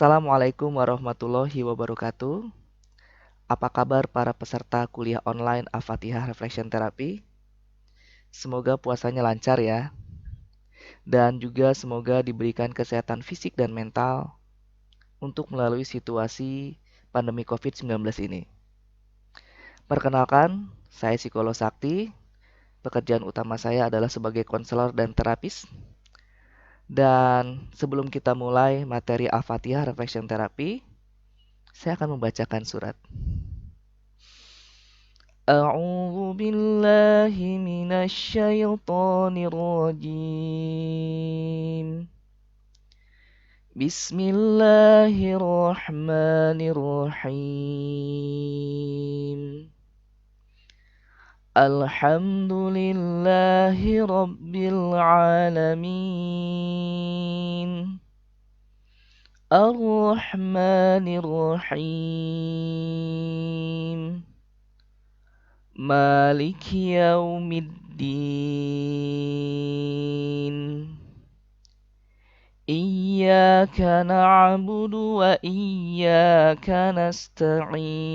Assalamualaikum warahmatullahi wabarakatuh. Apa kabar para peserta kuliah online Al-Fatihah Reflection Therapy? Semoga puasanya lancar ya. Dan juga semoga diberikan kesehatan fisik dan mental untuk melalui situasi pandemi COVID-19 ini. Perkenalkan, saya Psikolog Sakti. Pekerjaan utama saya adalah sebagai konselor dan terapis. Dan sebelum kita mulai materi Al-Fatihah Reflection Therapy, saya akan membacakan surat. أعوذ بالله من الشيطان الرجيم بسم الله الرحمن الرحيم الحمد لله رب العالمين الرحمن الرحيم مالك يوم الدين إياك نعبد وإياك نستعين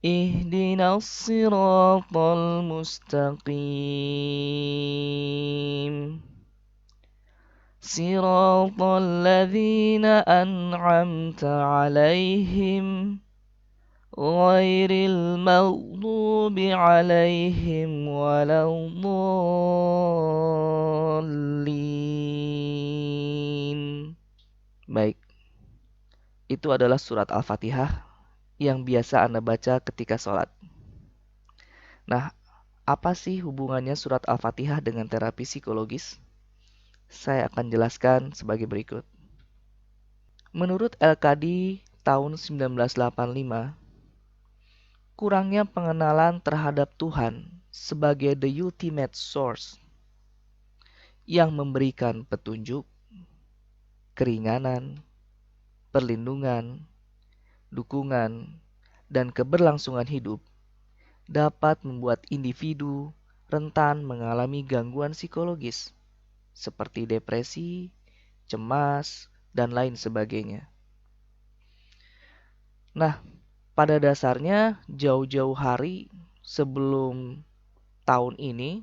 اهدنا الصراط المستقيم صراط الذين أنعمت عليهم غير المغضوب عليهم ولا الضالين. Baik, itu adalah surat Al-Fatihah yang biasa Anda baca ketika sholat. Nah, apa sih hubungannya surat Al-Fatihah dengan terapi psikologis? Saya akan jelaskan sebagai berikut. Menurut LKD tahun 1985, kurangnya pengenalan terhadap Tuhan sebagai the ultimate source yang memberikan petunjuk, keringanan, perlindungan, dukungan, dan keberlangsungan hidup dapat membuat individu rentan mengalami gangguan psikologis seperti depresi, cemas, dan lain sebagainya. Nah, pada dasarnya jauh-jauh hari sebelum tahun ini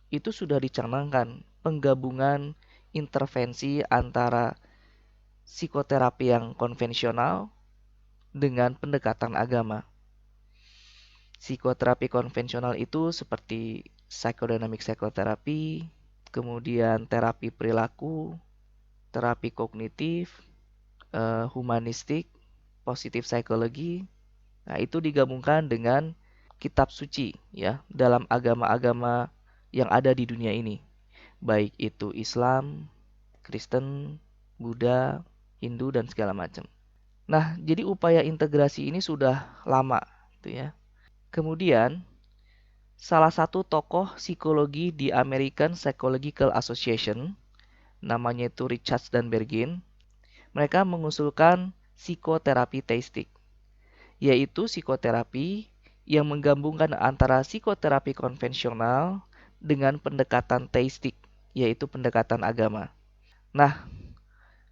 itu sudah dicanangkan penggabungan intervensi antara psikoterapi yang konvensional dengan pendekatan agama. Psikoterapi konvensional itu seperti psychodynamic psychotherapy, kemudian terapi perilaku, terapi kognitif, humanistik, positif psikologi. Nah, itu digabungkan dengan kitab suci ya dalam agama-agama yang ada di dunia ini. Baik itu Islam, Kristen, Buddha, Hindu dan segala macam. Nah, jadi upaya integrasi ini sudah lama gitu ya. Kemudian salah satu tokoh psikologi di American Psychological Association, namanya itu Richards dan Bergin, mereka mengusulkan psikoterapi teistik, yaitu psikoterapi yang menggabungkan antara psikoterapi konvensional dengan pendekatan teistik, yaitu pendekatan agama. Nah,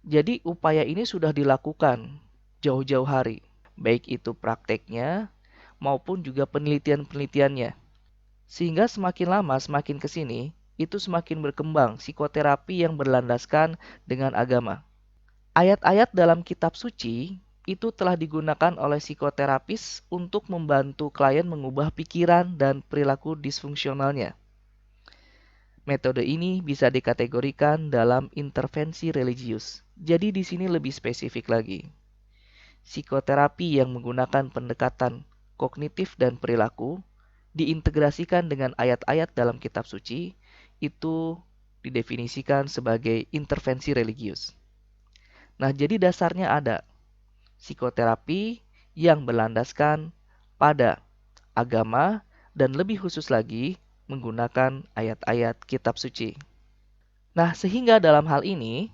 jadi upaya ini sudah dilakukan jauh-jauh hari, baik itu prakteknya maupun juga penelitian-penelitiannya. Sehingga semakin lama, semakin ke sini, itu semakin berkembang psikoterapi yang berlandaskan dengan agama. Ayat-ayat dalam kitab suci itu telah digunakan oleh psikoterapis untuk membantu klien mengubah pikiran dan perilaku disfungsionalnya. Metode ini bisa dikategorikan dalam intervensi religius. Jadi di sini lebih spesifik lagi. Psikoterapi yang menggunakan pendekatan kognitif dan perilaku diintegrasikan dengan ayat-ayat dalam kitab suci itu didefinisikan sebagai intervensi religius. Nah, jadi dasarnya ada psikoterapi yang berlandaskan pada agama dan lebih khusus lagi menggunakan ayat-ayat kitab suci. Nah, sehingga dalam hal ini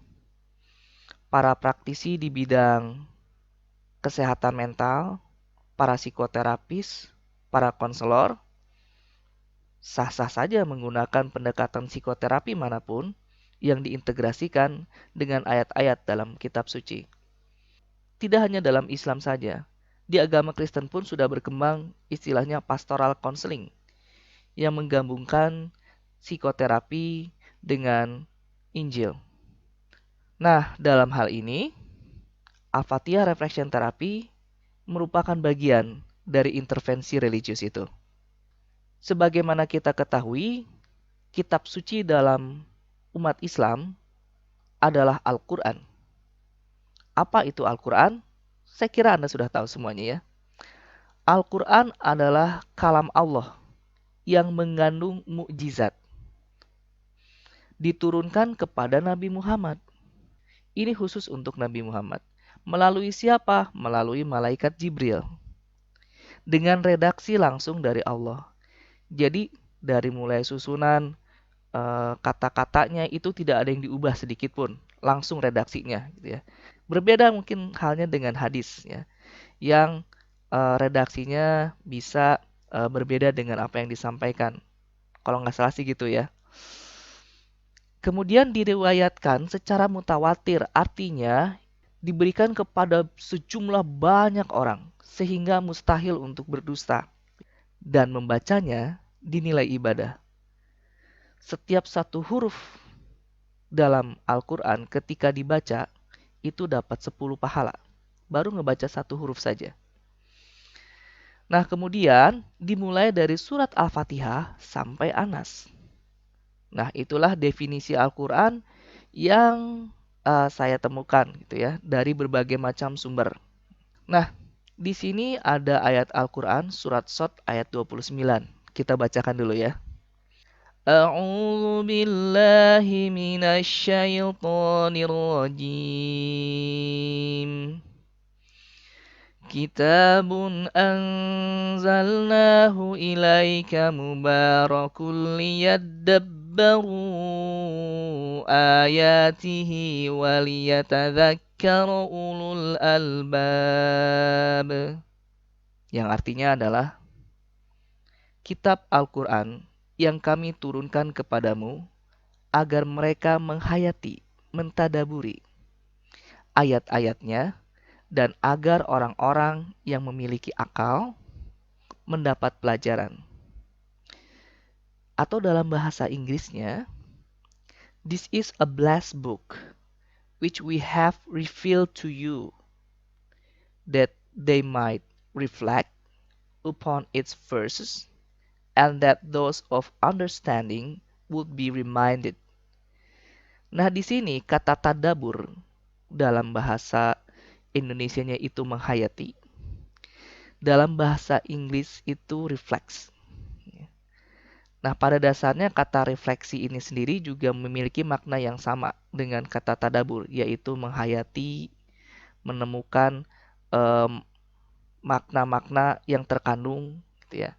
para praktisi di bidang kesehatan mental, para psikoterapis, para konselor sah-sah saja menggunakan pendekatan psikoterapi manapun yang diintegrasikan dengan ayat-ayat dalam kitab suci. Tidak hanya dalam Islam saja, di agama Kristen pun sudah berkembang istilahnya pastoral counseling yang menggabungkan psikoterapi dengan Injil. Nah, dalam hal ini, Al-Fatihah Reflection Therapy merupakan bagian dari intervensi religius itu. Sebagaimana kita ketahui, kitab suci dalam umat Islam adalah Al-Quran. Apa itu Al-Quran? Saya kira Anda sudah tahu semuanya ya. Al-Quran adalah kalam Allah yang mengandung mukjizat. Diturunkan kepada Nabi Muhammad. Ini khusus untuk Nabi Muhammad. Melalui siapa? Melalui malaikat Jibril. Dengan redaksi langsung dari Allah. Jadi dari mulai susunan kata-katanya itu tidak ada yang diubah sedikit pun, langsung redaksinya gitu ya. Berbeda mungkin halnya dengan hadis ya, yang redaksinya bisa berbeda dengan apa yang disampaikan. Kalau nggak salah sih gitu ya. Kemudian diriwayatkan secara mutawatir, artinya diberikan kepada sejumlah banyak orang sehingga mustahil untuk berdusta, dan membacanya dinilai ibadah. Setiap satu huruf dalam Al-Quran ketika dibaca itu dapat 10 pahala. Baru ngebaca satu huruf saja. Nah, kemudian dimulai dari surat Al-Fatihah sampai Anas. Nah, itulah definisi Al-Quran yang saya temukan gitu ya dari berbagai macam sumber. Nah, di sini ada ayat Al-Quran surat Shad ayat 29. Kita bacakan dulu ya. A'udzu billahi minasy syaithanir rajim. Kitabun anzalnahu ilaika mubarakun liyadabbaru ayatihi waliyatadzakkara ulul albab. Yang artinya adalah kitab Al-Quran yang kami turunkan kepadamu agar mereka menghayati, mentadaburi ayat-ayatnya dan agar orang-orang yang memiliki akal mendapat pelajaran. Atau dalam bahasa Inggrisnya, this is a blessed book which we have revealed to you that they might reflect upon its verses and that those of understanding would be reminded. Nah, di sini kata tadabur dalam bahasa Indonesianya itu menghayati. Dalam bahasa Inggris itu refleks. Nah, pada dasarnya kata refleksi ini sendiri juga memiliki makna yang sama dengan kata tadabur, yaitu menghayati, menemukan makna-makna yang terkandung, gitu ya.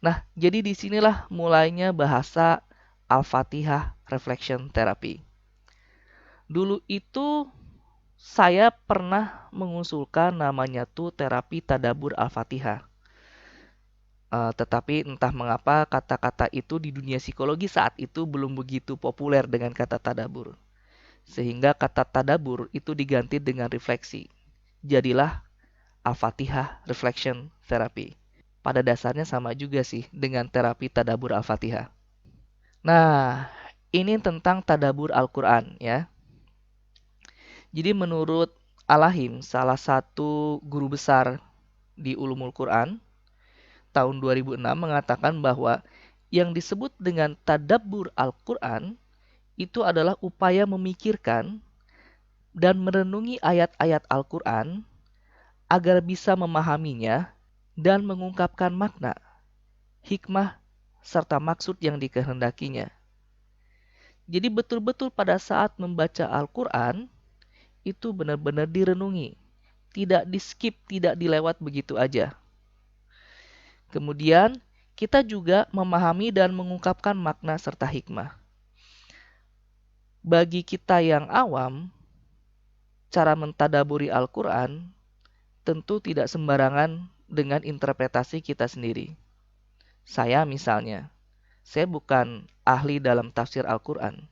Nah, jadi disinilah mulainya bahasa Al-Fatihah Reflection Therapy. Dulu itu saya pernah mengusulkan namanya tuh terapi tadabur Al-Fatihah. Tetapi entah mengapa kata-kata itu di dunia psikologi saat itu belum begitu populer dengan kata tadabur. Sehingga kata tadabur itu diganti dengan refleksi. Jadilah Al-Fatihah Reflection Therapy. Pada dasarnya sama juga sih dengan terapi tadabur Al-Fatihah. Nah, ini tentang tadabur Al-Quran ya. Jadi menurut Al-Lahim, salah satu guru besar di Ulumul Quran, tahun 2006 mengatakan bahwa yang disebut dengan tadabbur Al-Quran itu adalah upaya memikirkan dan merenungi ayat-ayat Al-Quran agar bisa memahaminya dan mengungkapkan makna, hikmah, serta maksud yang dikehendakinya. Jadi betul-betul pada saat membaca Al-Quran itu benar-benar direnungi, tidak di-skip, tidak dilewat begitu aja. Kemudian, kita juga memahami dan mengungkapkan makna serta hikmah. Bagi kita yang awam, cara mentadaburi Al-Quran tentu tidak sembarangan dengan interpretasi kita sendiri. Saya misalnya, saya bukan ahli dalam tafsir Al-Quran.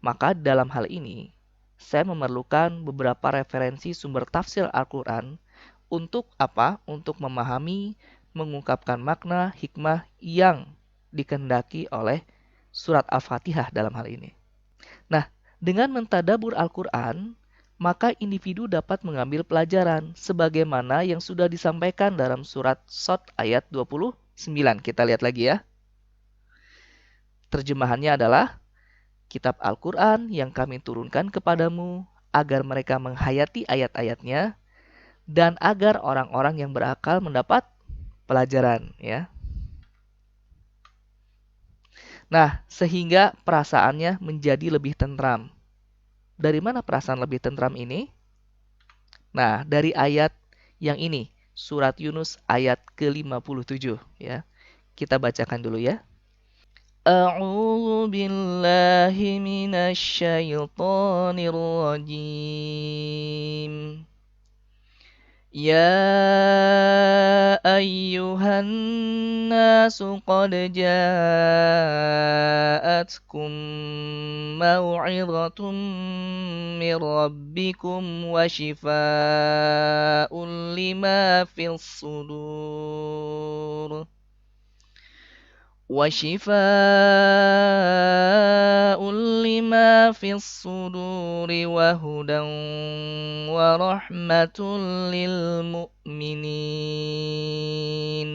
Maka dalam hal ini, saya memerlukan beberapa referensi sumber tafsir Al-Quran untuk apa? Untuk memahami, mengungkapkan makna, hikmah yang dikehendaki oleh surat Al-Fatihah dalam hal ini. Nah, dengan mentadabur Al-Quran, maka individu dapat mengambil pelajaran sebagaimana yang sudah disampaikan dalam surat Shad ayat 29. Kita lihat lagi ya. Terjemahannya adalah, kitab Al-Quran yang kami turunkan kepadamu agar mereka menghayati ayat-ayatnya dan agar orang-orang yang berakal mendapat pelajaran, ya. Nah, sehingga perasaannya menjadi lebih tentram. Dari mana perasaan lebih tentram ini? Nah, dari ayat yang ini, surat Yunus ayat ke-57 ya. Kita bacakan dulu ya. A'udzu billahi minasy syaithanir rajim. يا أيها الناس قد جاءتكم موعظة من ربكم وشفاء لما في الصدور وهدى ورحمة للمؤمنين.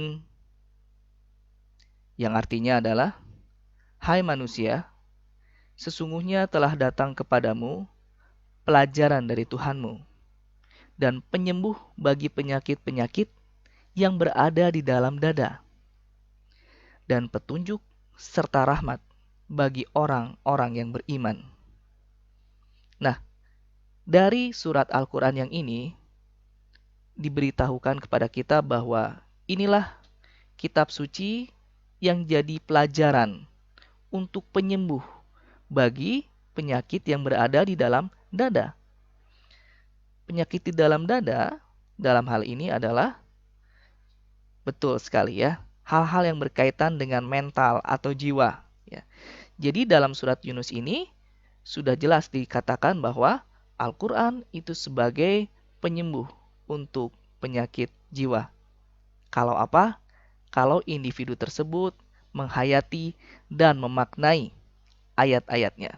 Yang artinya adalah, hai manusia, sesungguhnya telah datang kepadamu pelajaran dari Tuhanmu dan penyembuh bagi penyakit-penyakit yang berada di dalam dada, dan petunjuk serta rahmat bagi orang-orang yang beriman. Nah, dari surat Al-Quran yang ini, diberitahukan kepada kita bahwa inilah kitab suci yang jadi pelajaran untuk penyembuh bagi penyakit yang berada di dalam dada. Penyakit di dalam dada, dalam hal ini adalah, betul sekali ya, hal-hal yang berkaitan dengan mental atau jiwa. Ya. Jadi dalam surat Yunus ini sudah jelas dikatakan bahwa Al-Quran itu sebagai penyembuh untuk penyakit jiwa. Kalau apa? Kalau individu tersebut menghayati dan memaknai ayat-ayatnya.